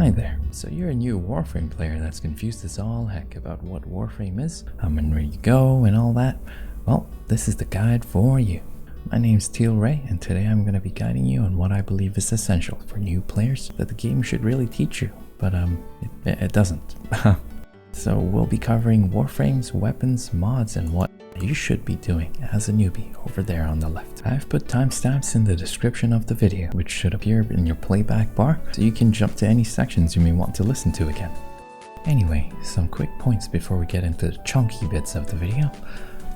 Hi there. So you're a new Warframe player that's confused as all heck about what Warframe is, how and where you go and all that. Well, this is the guide for you. My name's Teal Ray, and today I'm going to be guiding you on what I believe is essential for new players that the game should really teach you, but it doesn't. So we'll be covering Warframes, weapons, mods, and what you should be doing as a newbie over there on the left. I've put timestamps in the description of the video, which should appear in your playback bar, so you can jump to any sections you may want to listen to again. Anyway, some quick points before we get into the chunky bits of the video.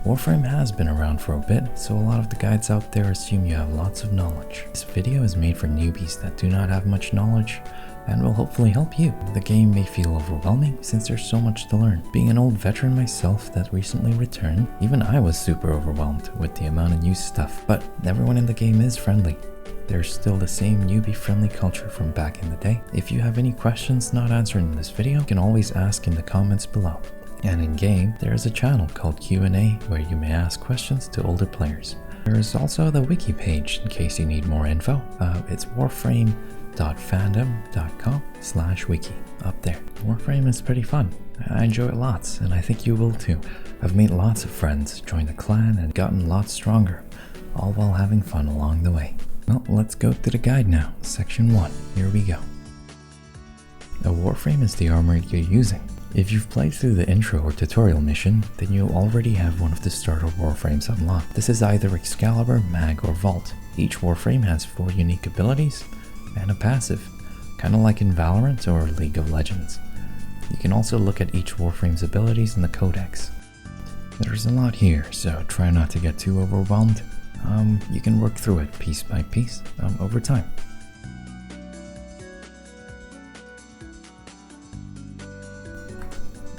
Warframe has been around for a bit, so a lot of the guides out there assume you have lots of knowledge. This video is made for newbies that do not have much knowledge, and will hopefully help you. The game may feel overwhelming since there's so much to learn. Being an old veteran myself that recently returned, even I was super overwhelmed with the amount of new stuff, but everyone in the game is friendly. There's still the same newbie friendly culture from back in the day. If you have any questions not answered in this video, you can always ask in the comments below. And in game, there is a channel called Q&A where you may ask questions to older players. There is also the wiki page in case you need more info. It's warframe.fandom.com/wiki up there. Warframe is pretty fun. I enjoy it lots, and I think you will too. I've made lots of friends, joined the clan, and gotten lots stronger, all while having fun along the way. Well, let's go to the guide now. Section 1. Here we go. A Warframe is the armor you're using. If you've played through the intro or tutorial mission, then you'll already have one of the starter Warframes unlocked. This is either Excalibur, Mag, or Vault. Each Warframe has 4 unique abilities and a passive, kind of like in Valorant or League of Legends. You can also look at each Warframe's abilities in the codex. There's a lot here, so try not to get too overwhelmed. You can work through it piece by piece over time.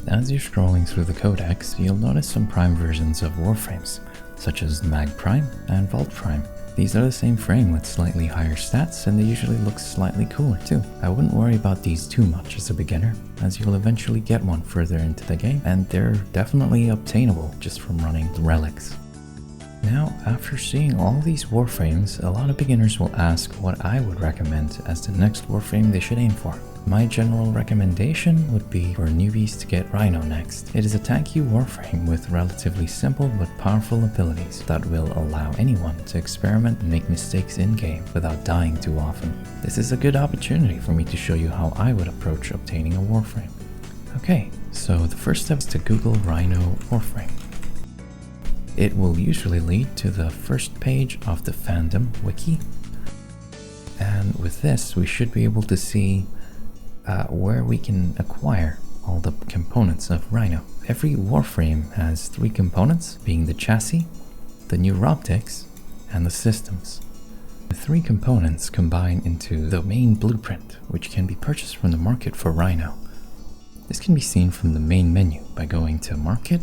As you're scrolling through the codex, you'll notice some Prime versions of Warframes, such as Mag Prime and Vault Prime. These are the same frame with slightly higher stats, and they usually look slightly cooler too. I wouldn't worry about these too much as a beginner, as you'll eventually get one further into the game, and they're definitely obtainable just from running the relics. Now, after seeing all these Warframes, a lot of beginners will ask what I would recommend as the next Warframe they should aim for. My general recommendation would be for newbies to get Rhino next. It is a tanky Warframe with relatively simple but powerful abilities that will allow anyone to experiment and make mistakes in-game without dying too often. This is a good opportunity for me to show you how I would approach obtaining a Warframe. Okay, so the first step is to Google Rhino Warframe. It will usually lead to the first page of the fandom wiki, and with this we should be able to see where we can acquire all the components of Rhino. Every Warframe has 3 components, being the chassis, the neuroptics, and the systems. The 3 components combine into the main blueprint, which can be purchased from the market for Rhino. This can be seen from the main menu by going to Market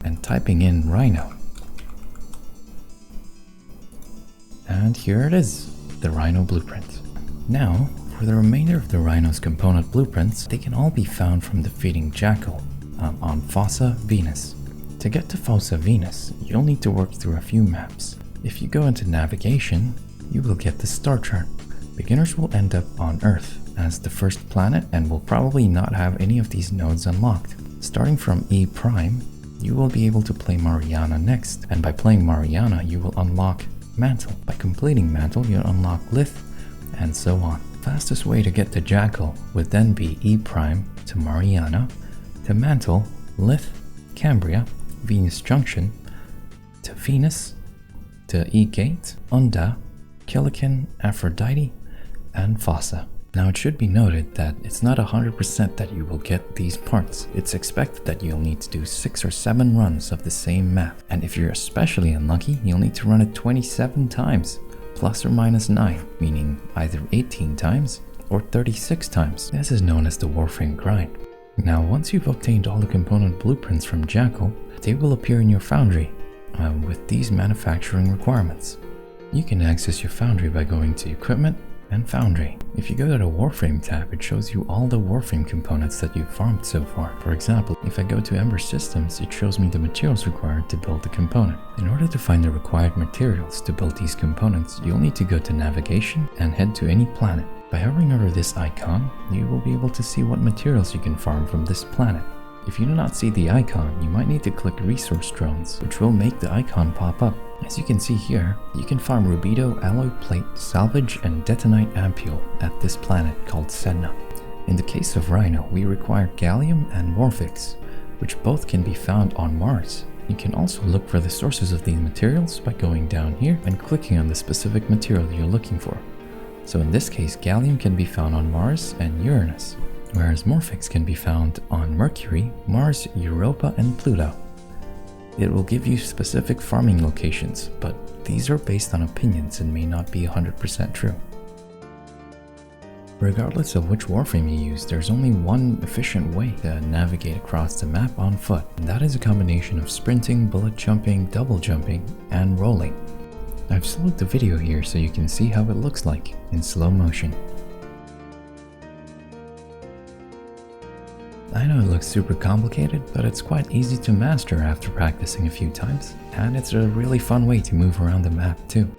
and typing in Rhino. And here it is, the Rhino blueprint. Now, for the remainder of the Rhino's component blueprints, they can all be found from defeating Jackal on Fossa Venus. To get to Fossa Venus, you'll need to work through a few maps. If you go into navigation, you will get the star chart. Beginners will end up on Earth as the first planet and will probably not have any of these nodes unlocked. Starting from E Prime, you will be able to play Mariana next, and by playing Mariana, you will unlock Mantle. By completing Mantle, you'll unlock Lith, and so on. Fastest way to get to Jackal would then be E Prime to Mariana, to Mantle, Lith, Cambria, Venus Junction, to Venus, to E Gate, Unda, Killican, Aphrodite, and Fossa. Now it should be noted that it's not 100% that you will get these parts. It's expected that you'll need to do 6 or 7 runs of the same map, and if you're especially unlucky, you'll need to run it 27 times. Plus or minus 9, meaning either 18 times or 36 times. This is known as the Warframe grind. Now, once you've obtained all the component blueprints from Jackal, they will appear in your foundry with these manufacturing requirements. You can access your foundry by going to Equipment and Foundry. If you go to the Warframe tab, it shows you all the Warframe components that you've farmed so far. For example, if I go to Ember Systems, it shows me the materials required to build the component. In order to find the required materials to build these components, you'll need to go to Navigation and head to any planet. By hovering over this icon, you will be able to see what materials you can farm from this planet. If you do not see the icon, you might need to click Resource Drones, which will make the icon pop up. As you can see here, you can farm rubido, alloy plate, salvage, and detonite ampule at this planet called Sedna. In the case of Rhino, we require gallium and morphix, which both can be found on Mars. You can also look for the sources of these materials by going down here and clicking on the specific material you're looking for. So in this case, gallium can be found on Mars and Uranus, whereas morphix can be found on Mercury, Mars, Europa, and Pluto. It will give you specific farming locations, but these are based on opinions and may not be 100% true. Regardless of which Warframe you use, there's only one efficient way to navigate across the map on foot, and that is a combination of sprinting, bullet jumping, double jumping, and rolling. I've slowed the video here so you can see how it looks like in slow motion. I know it looks super complicated, but it's quite easy to master after practicing a few times, and it's a really fun way to move around the map too.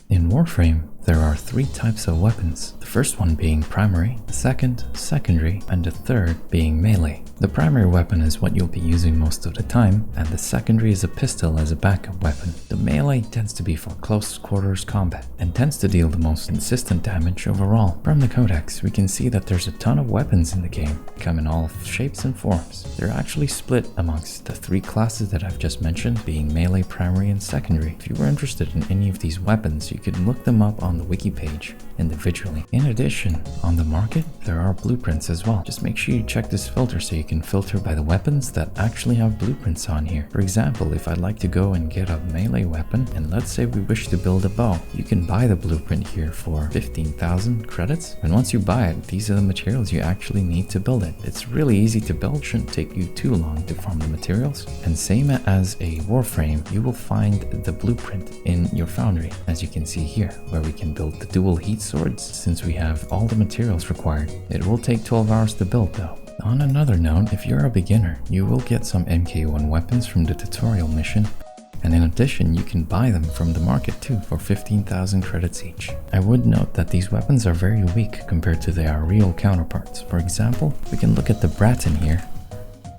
In Warframe, there are 3 types of weapons, the first one being primary, the second, secondary, and the third being melee. The primary weapon is what you'll be using most of the time, and the secondary is a pistol as a backup weapon. The melee tends to be for close quarters combat, and tends to deal the most consistent damage overall. From the codex, we can see that there's a ton of weapons in the game, come in all shapes and forms. They're actually split amongst the 3 classes that I've just mentioned, being melee, primary, and secondary. If you were interested in any of these weapons, you could look them up on the wiki page individually. In addition, on the market, there are blueprints as well. Just make sure you check this filter so you can filter by the weapons that actually have blueprints on here. For example, if I'd like to go and get a melee weapon, and let's say we wish to build a bow, you can buy the blueprint here for 15,000 credits. And once you buy it, these are the materials you actually need to build it. It's really easy to build, shouldn't take you too long to farm the materials. And same as a Warframe, you will find the blueprint in your foundry, as you can see here, where we can build the dual heat swords since we have all the materials required. It will take 12 hours to build though. On another note, if you're a beginner, you will get some MK1 weapons from the tutorial mission, and in addition you can buy them from the market too for 15,000 credits each. I would note that these weapons are very weak compared to their real counterparts. For example, we can look at the Bratton here,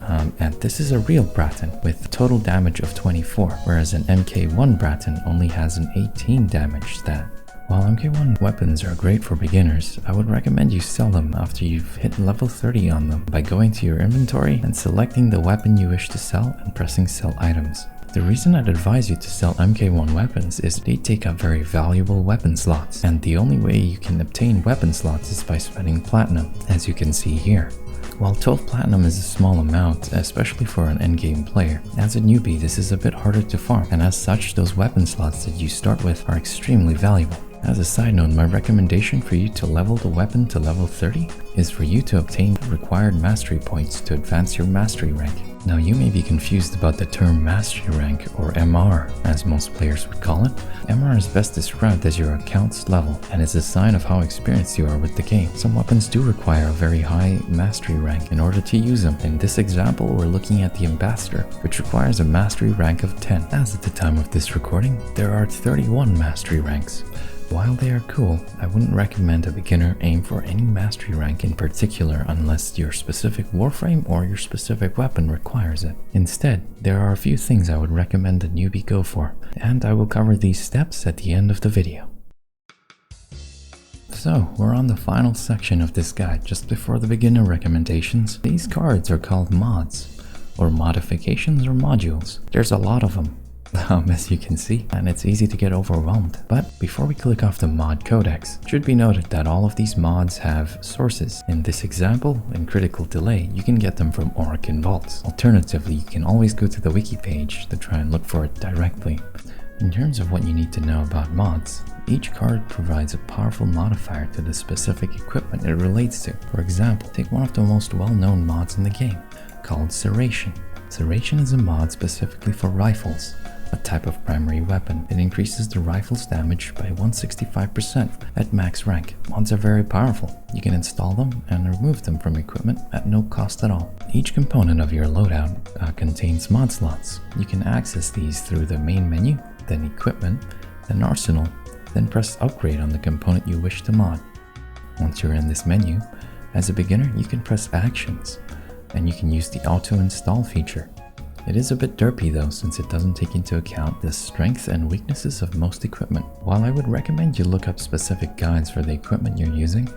and this is a real Bratton with total damage of 24, whereas an MK1 Bratton only has an 18 damage stat. While MK1 weapons are great for beginners, I would recommend you sell them after you've hit level 30 on them by going to your inventory and selecting the weapon you wish to sell and pressing sell items. The reason I'd advise you to sell MK1 weapons is they take up very valuable weapon slots, and the only way you can obtain weapon slots is by spending platinum, as you can see here. While 12 platinum is a small amount, especially for an endgame player, as a newbie this is a bit harder to farm, and as such those weapon slots that you start with are extremely valuable. As a side note, my recommendation for you to level the weapon to level 30 is for you to obtain required mastery points to advance your mastery rank. Now you may be confused about the term mastery rank, or MR as most players would call it. MR is best described as your account's level and is a sign of how experienced you are with the game. Some weapons do require a very high mastery rank in order to use them. In this example we're looking at the Ambassador, which requires a mastery rank of 10. As at the time of this recording, there are 31 mastery ranks. While they are cool, I wouldn't recommend a beginner aim for any mastery rank in particular unless your specific Warframe or your specific weapon requires it. Instead, there are a few things I would recommend a newbie go for, and I will cover these steps at the end of the video. So, we're on the final section of this guide, just before the beginner recommendations. These cards are called mods, or modifications or modules. There's a lot of them. As you can see, and it's easy to get overwhelmed. But before we click off the mod codex, it should be noted that all of these mods have sources. In this example, in Critical Delay, you can get them from Orokin Vaults. Alternatively, you can always go to the wiki page to try and look for it directly. In terms of what you need to know about mods, each card provides a powerful modifier to the specific equipment it relates to. For example, take one of the most well-known mods in the game, called Serration. Serration is a mod specifically for rifles, a type of primary weapon. It increases the rifle's damage by 165% at max rank. Mods are very powerful. You can install them and remove them from equipment at no cost at all. Each component of your loadout contains mod slots. You can access these through the main menu, then equipment, then Arsenal, then press Upgrade on the component you wish to mod. Once you're in this menu, as a beginner you can press Actions, and you can use the Auto Install feature. It is a bit derpy though, since it doesn't take into account the strengths and weaknesses of most equipment. While I would recommend you look up specific guides for the equipment you're using,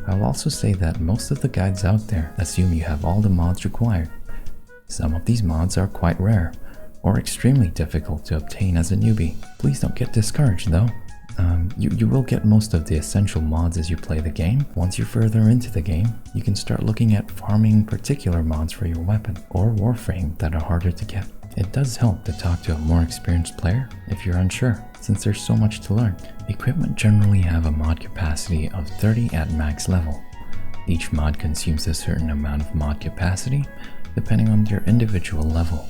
I'll also say that most of the guides out there assume you have all the mods required. Some of these mods are quite rare, or extremely difficult to obtain as a newbie. Please don't get discouraged though. You will get most of the essential mods as you play the game. Once you're further into the game, you can start looking at farming particular mods for your weapon or Warframe that are harder to get. It does help to talk to a more experienced player if you're unsure, since there's so much to learn. Equipment generally have a mod capacity of 30 at max level. Each mod consumes a certain amount of mod capacity depending on their individual level.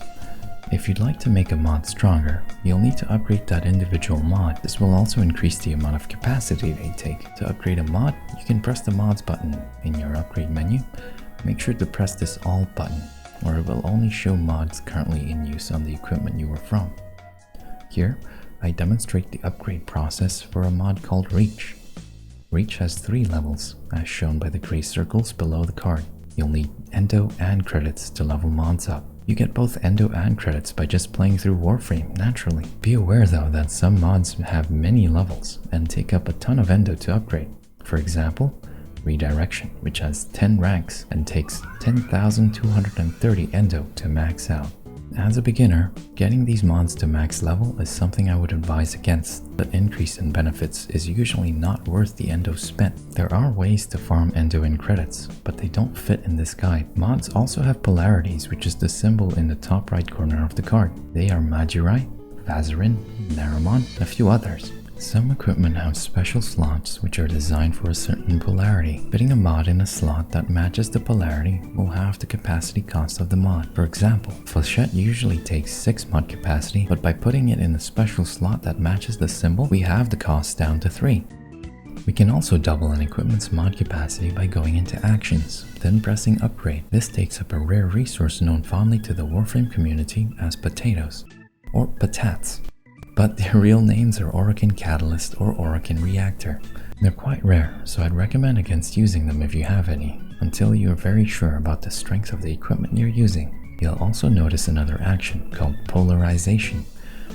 If you'd like to make a mod stronger, you'll need to upgrade that individual mod. This will also increase the amount of capacity they take. To upgrade a mod, you can press the mods button in your upgrade menu. Make sure to press this all button, or it will only show mods currently in use on the equipment you were from. Here, I demonstrate the upgrade process for a mod called Reach. Reach has 3 levels, as shown by the gray circles below the card. You'll need Endo and credits to level mods up. You get both Endo and credits by just playing through Warframe naturally. Be aware though that some mods have many levels and take up a ton of Endo to upgrade. For example, Redirection, which has 10 ranks and takes 10,230 Endo to max out. As a beginner, getting these mods to max level is something I would advise against. The increase in benefits is usually not worth the Endo spent. There are ways to farm Endo in credits, but they don't fit in this guide. Mods also have polarities, which is the symbol in the top right corner of the card. They are Magirai, Vazarin, Naramon, and a few others. Some equipment have special slots which are designed for a certain polarity. Fitting a mod in a slot that matches the polarity will halve the capacity cost of the mod. For example, Flechette usually takes 6 mod capacity, but by putting it in a special slot that matches the symbol, we halve the cost down to 3. We can also double an equipment's mod capacity by going into Actions, then pressing Upgrade. This takes up a rare resource known fondly to the Warframe community as potatoes, or patats. But their real names are Orokin Catalyst or Orokin Reactor. They're quite rare, so I'd recommend against using them if you have any, until you're very sure about the strength of the equipment you're using. You'll also notice another action called Polarization.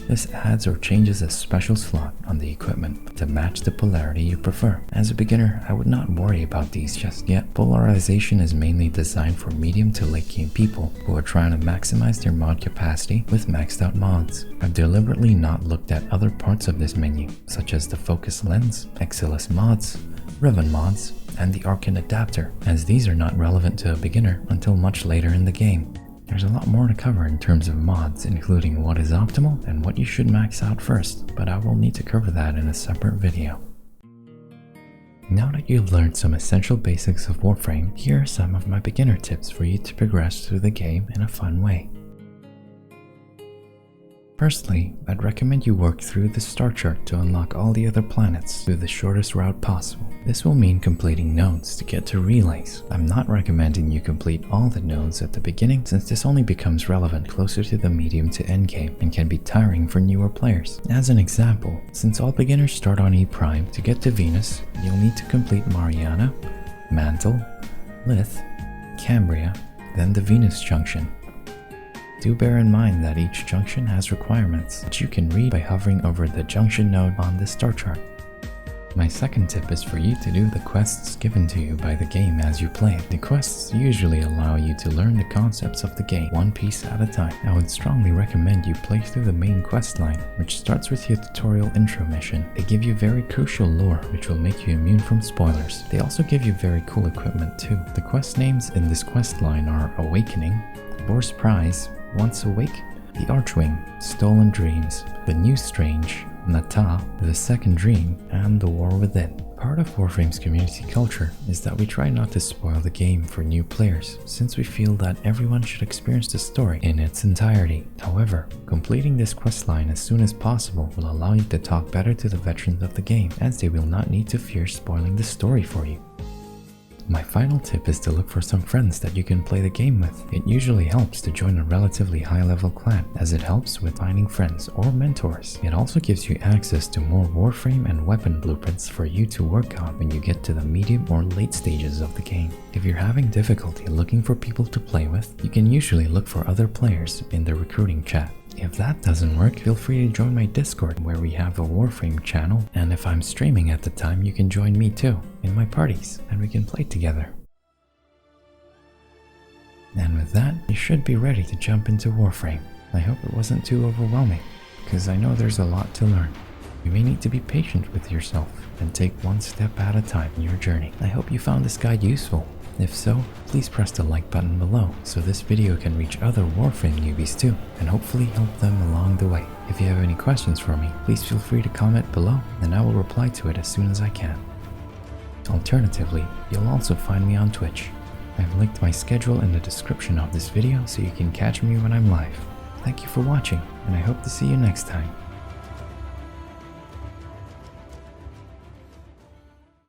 This adds or changes a special slot on the equipment to match the polarity you prefer. As a beginner, I would not worry about these just yet. Polarization is mainly designed for medium to late game people who are trying to maximize their mod capacity with maxed out mods. I've deliberately not looked at other parts of this menu, such as the Focus Lens, Exilis mods, Riven mods, and the Arcane Adapter, as these are not relevant to a beginner until much later in the game. There's a lot more to cover in terms of mods, including what is optimal and what you should max out first, but I will need to cover that in a separate video. Now that you've learned some essential basics of Warframe, here are some of my beginner tips for you to progress through the game in a fun way. Firstly, I'd recommend you work through the star chart to unlock all the other planets through the shortest route possible. This will mean completing nodes to get to relays. I'm not recommending you complete all the nodes at the beginning, since this only becomes relevant closer to the medium to end game and can be tiring for newer players. As an example, since all beginners start on E Prime, to get to Venus, you'll need to complete Mariana, Mantle, Lith, Cambria, then the Venus Junction. Do bear in mind that each junction has requirements that you can read by hovering over the junction node on the star chart. My second tip is for you to do the quests given to you by the game as you play it. The quests usually allow you to learn the concepts of the game one piece at a time. I would strongly recommend you play through the main quest line, which starts with your tutorial intro mission. They give you very crucial lore which will make you immune from spoilers. They also give you very cool equipment too. The quest names in this quest line are Awakening, Boar's Prize, Once Awake, the Archwing, Stolen Dreams, The New Strange, Nata, The Second Dream, and The War Within. Part of Warframe's community culture is that we try not to spoil the game for new players, since we feel that everyone should experience the story in its entirety. However, completing this questline as soon as possible will allow you to talk better to the veterans of the game, as they will not need to fear spoiling the story for you. My final tip is to look for some friends that you can play the game with. It usually helps to join a relatively high level clan, as it helps with finding friends or mentors. It also gives you access to more Warframe and weapon blueprints for you to work on when you get to the medium or late stages of the game. If you're having difficulty looking for people to play with, you can usually look for other players in the recruiting chat. If that doesn't work, feel free to join my Discord where we have a Warframe channel, and if I'm streaming at the time, you can join me too in my parties and we can play together. And with that, you should be ready to jump into Warframe. I hope it wasn't too overwhelming, because I know there's a lot to learn. You may need to be patient with yourself and take one step at a time in your journey. I hope you found this guide useful. If so, please press the like button below so this video can reach other Warframe newbies too, and hopefully help them along the way. If you have any questions for me, please feel free to comment below and I will reply to it as soon as I can. Alternatively, you'll also find me on Twitch. I've linked my schedule in the description of this video so you can catch me when I'm live. Thank you for watching, and I hope to see you next time.